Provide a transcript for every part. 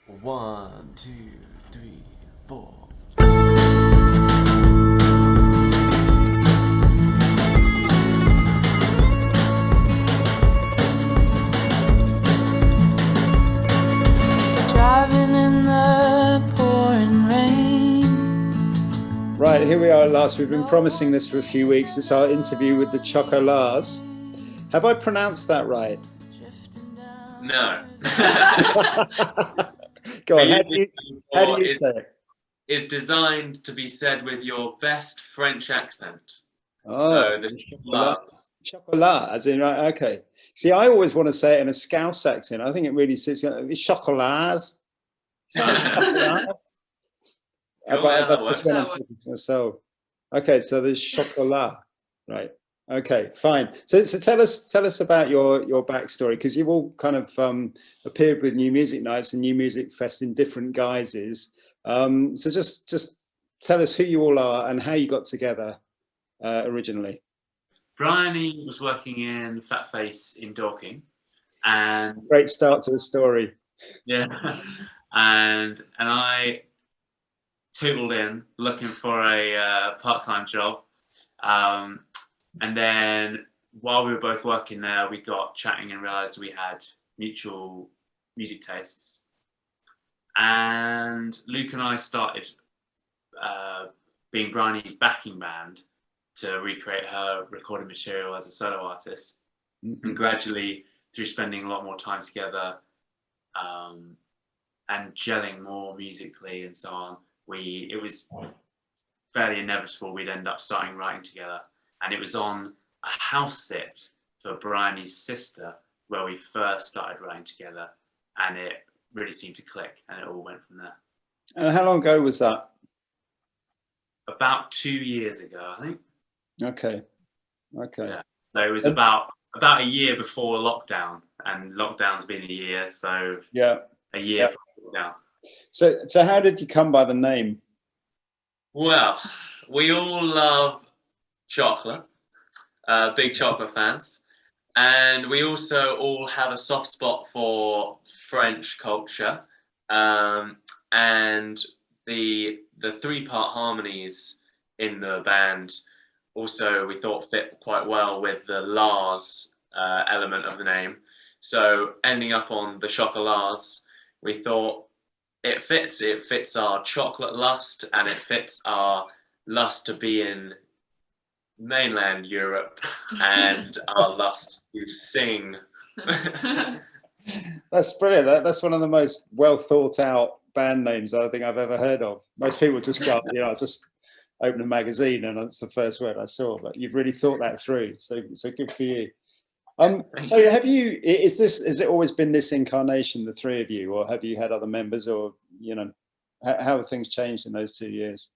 One, two, three, four. Driving in the pouring rain. Right, here we are at last. We've been promising this for a few weeks. It's our interview with the Chocolars. Have I pronounced that right? No. Go on, how do you say it? It's designed to be said with your best French accent. Oh, So the chocolat, as in, right, okay. See, I always want to say it in a Scouse accent. I think it really suits. It's chocolats. Chocolats. Cool, But yeah, that that's works. just when I'm talking to myself. Okay, so there's chocolat, right? Okay, fine. So tell us about your backstory, because you've all kind of appeared with New Music Nights and New Music Fest in different guises. So just tell us who you all are and how you got together originally. Bryony was working in Fat Face in Dorking, and Great start to the story. yeah, and I tootled in looking for a part-time job, and then while we were both working there, we got chatting and realised we had mutual music tastes. And Luke and I started being Bryony's backing band to recreate her recorded material as a solo artist. Mm-hmm. And gradually, through spending a lot more time together and gelling more musically and so on, it was fairly inevitable we'd end up starting writing together. And it was on a house sit for Bryony's sister where we first started writing together, and it really seemed to click, and it all went from there. And how long ago was that? About 2 years ago, I think. Okay. Yeah. So it was about a year before lockdown, and lockdown's been a year, so yeah, a year before lockdown. So how did you come by the name? Well, we all love chocolate, big chocolate fans, and we also all have a soft spot for French culture, and the three-part harmonies in the band also we thought fit quite well with the Lars element of the name. So ending up on the Chocolars, we thought it fits our chocolate lust, and it fits our lust to be in mainland Europe and our lust to sing. That's brilliant. That's one of the most well thought out band names I think I've ever heard of. Most people just go, just open a magazine and that's the first word I saw, but you've really thought that through. So good for you. So has it always been this incarnation, the three of you, or have you had other members, or how have things changed in those 2 years?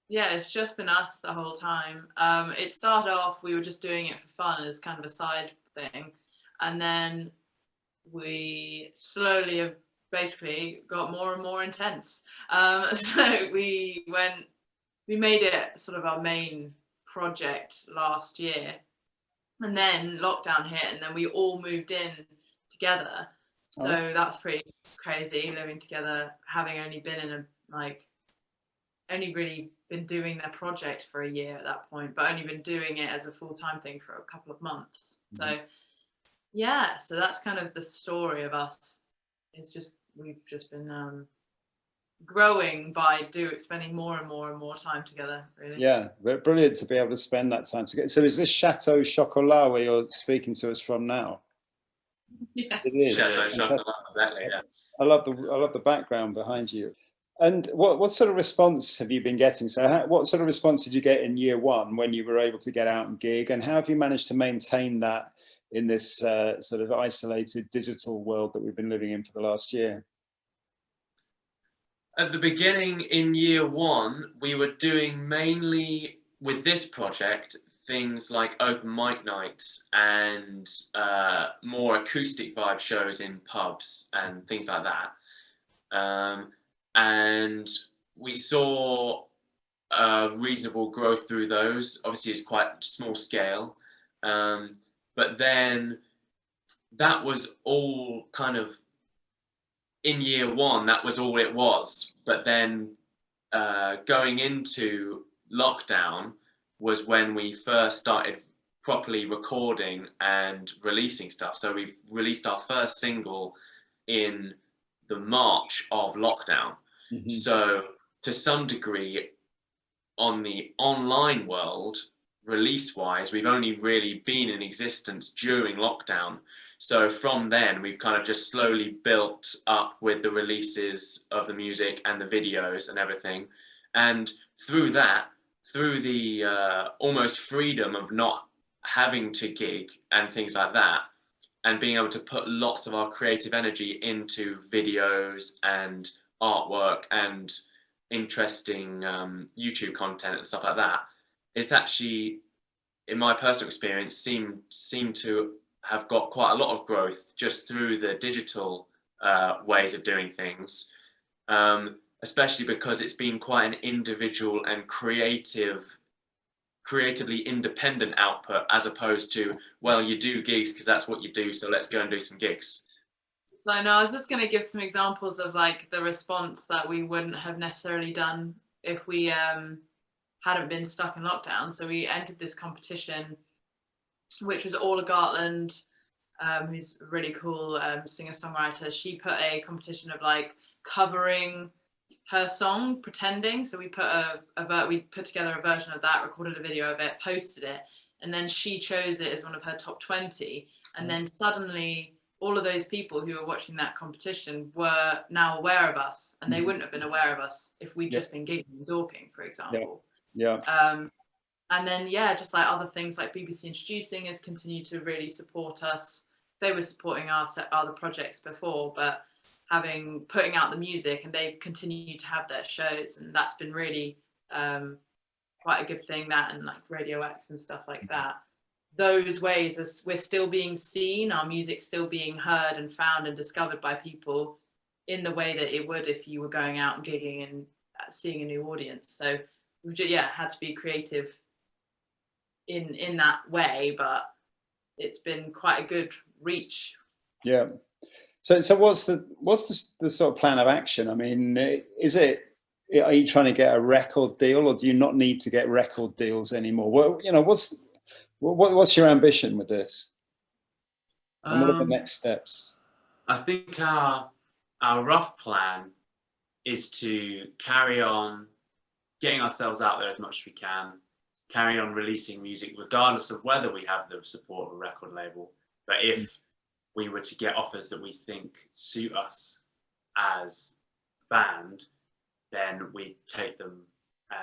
Yeah, it's just been us the whole time. It started off, we were just doing it for fun as kind of a side thing. And then we slowly have basically got more and more intense. So we made it sort of our main project last year. And then lockdown hit, and then we all moved in together. So that was pretty crazy, living together, having only been only really been doing their project for a year at that point, but only been doing it as a full-time thing for a couple of months. Mm-hmm. So that's kind of the story of us. We've just been growing by spending more and more and more time together, really. Yeah, brilliant to be able to spend that time together. So is this Chateau Chocolat where you're speaking to us from now? Yeah, it is. Chateau Chocolat, exactly. Yeah. I love the background behind you. And what sort of response have you been getting? So what sort of response did you get in year one when you were able to get out and gig, and how have you managed to maintain that in this sort of isolated digital world that we've been living in for the last year? At the beginning in year one, we were doing mainly with this project things like open mic nights and more acoustic vibe shows in pubs and things like that. And we saw reasonable growth through those. Obviously, it's quite small scale. But then that was all kind of in year one, that was all it was. But then going into lockdown was when we first started properly recording and releasing stuff. So we've released our first single in the March of lockdown. Mhm. So to some degree, on the online world, release wise, we've only really been in existence during lockdown. So from then, we've kind of just slowly built up with the releases of the music and the videos and everything. And through that, through the almost freedom of not having to gig and things like that, and being able to put lots of our creative energy into videos and artwork and interesting YouTube content and stuff like that, it's actually, in my personal experience, seemed to have got quite a lot of growth just through the digital ways of doing things, especially because it's been quite an individual and creatively independent output, as opposed to, well, you do gigs because that's what you do, so let's go and do some gigs. So I know I was just going to give some examples of like the response that we wouldn't have necessarily done if we hadn't been stuck in lockdown. So we entered this competition, which was Orla Gartland, who's a really cool singer-songwriter. She put a competition of like covering her song, Pretending. So we put together a version of that, recorded a video of it, posted it, and then she chose it as one of her top 20. And then suddenly all of those people who were watching that competition were now aware of us, and they wouldn't have been aware of us if we'd just been gigging and talking, for example. And then just like other things like BBC Introducing has continued to really support us. They were supporting our other projects before, but putting out the music, and they've continued to have their shows, and that's been really quite a good thing. That and like Radio X and stuff like that. Those ways, as we're still being seen, our music's still being heard and found and discovered by people in the way that it would if you were going out and gigging and seeing a new audience. So we just, had to be creative in that way, but it's been quite a good reach. Yeah. So what's the sort of plan of action? I mean, are you trying to get a record deal, or do you not need to get record deals anymore? Well, what's your ambition with this? And what are the next steps? I think our rough plan is to carry on getting ourselves out there as much as we can, carry on releasing music regardless of whether we have the support of a record label. But if we were to get offers that we think suit us as a band, then we take them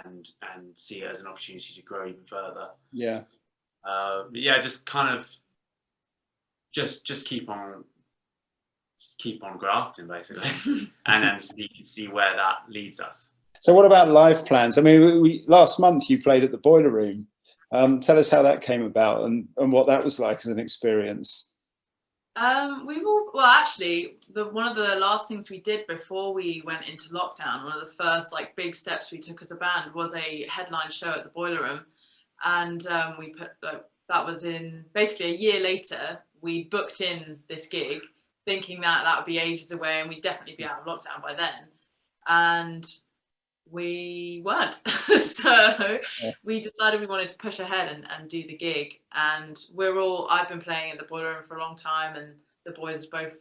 and see it as an opportunity to grow even further. Yeah. Just kind of just keep on grafting, basically, and then see where that leads us. So what about live plans? I mean, last month you played at the Boiler Room. Tell us how that came about and what that was like as an experience. Actually, one of the last things we did before we went into lockdown, one of the first like big steps we took as a band was a headline show at the Boiler Room, and we put that was in basically a year later. We booked in this gig thinking that would be ages away and we'd definitely be out of lockdown by then, and we weren't. So we decided we wanted to push ahead and do the gig. And I've been playing at the Boiler Room for a long time, and the boys both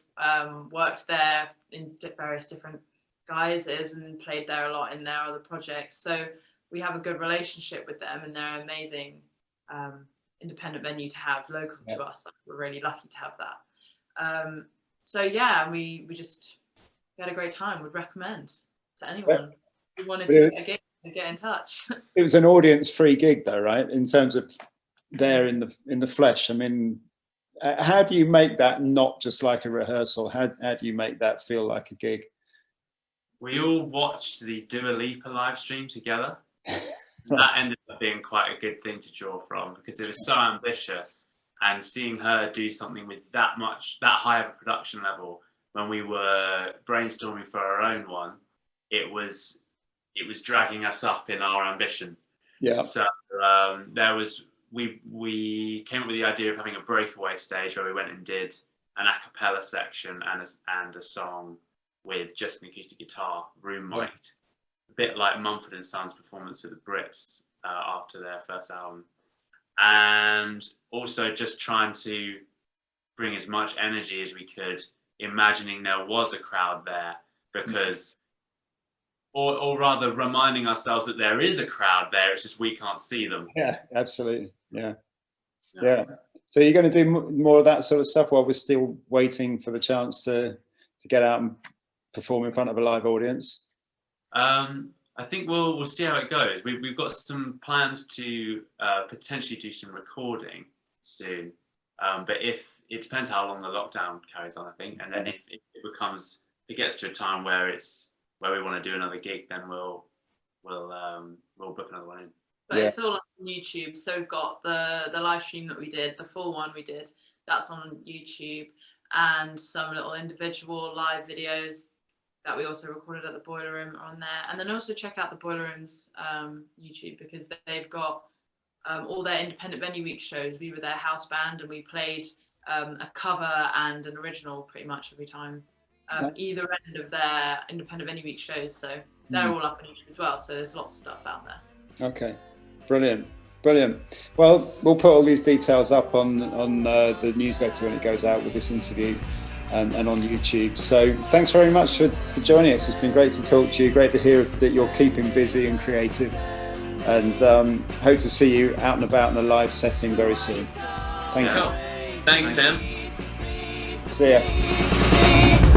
worked there in various different guises and played there a lot in their other projects. So we have a good relationship with them, and they're an amazing independent venue to have local to us. We're really lucky to have that. We had a great time. Would recommend to anyone who wanted to get in touch. It was an audience-free gig, though, right? In terms of there in the flesh. I mean, how do you make that not just like a rehearsal? How do you make that feel like a gig? We all watched the Dua Lipa live stream together. That ended up being quite a good thing to draw from, because it was so ambitious, and seeing her do something with that high of a production level when we were brainstorming for our own one, it was dragging us up in our ambition. Yeah. So we came up with the idea of having a breakaway stage where we went and did an a cappella section and a song with just an acoustic guitar, room mic'd, a bit like Mumford and Sons' performance at the Brits after their first album, and also just trying to bring as much energy as we could, imagining there was a crowd there, because, or rather reminding ourselves that there is a crowd there, it's just we can't see them. Yeah, absolutely. Yeah. So you're going to do more of that sort of stuff while we're still waiting for the chance to get out and perform in front of a live audience? I think we'll see how it goes. We've got some plans to potentially do some recording soon, but if it depends how long the lockdown carries on, I think, and then if it gets to a time where we want to do another gig, then we'll book another one in. But it's all on YouTube. So we've got the live stream that we did, the full one we did, that's on YouTube, and some little individual live videos that we also recorded at the Boiler Room are on there. And then also check out the Boiler Room's YouTube, because they've got all their independent venue week shows. We were their house band and we played a cover and an original pretty much every time, either end of their independent venue week shows. So they're all up on YouTube as well. So there's lots of stuff out there. Okay, brilliant. Well, we'll put all these details up on the newsletter when it goes out with this interview, and on YouTube. So thanks very much for joining us. It's been great to talk to you. Great to hear that you're keeping busy and creative, and hope to see you out and about in a live setting very soon. Thank you. Thanks, Tim. See ya.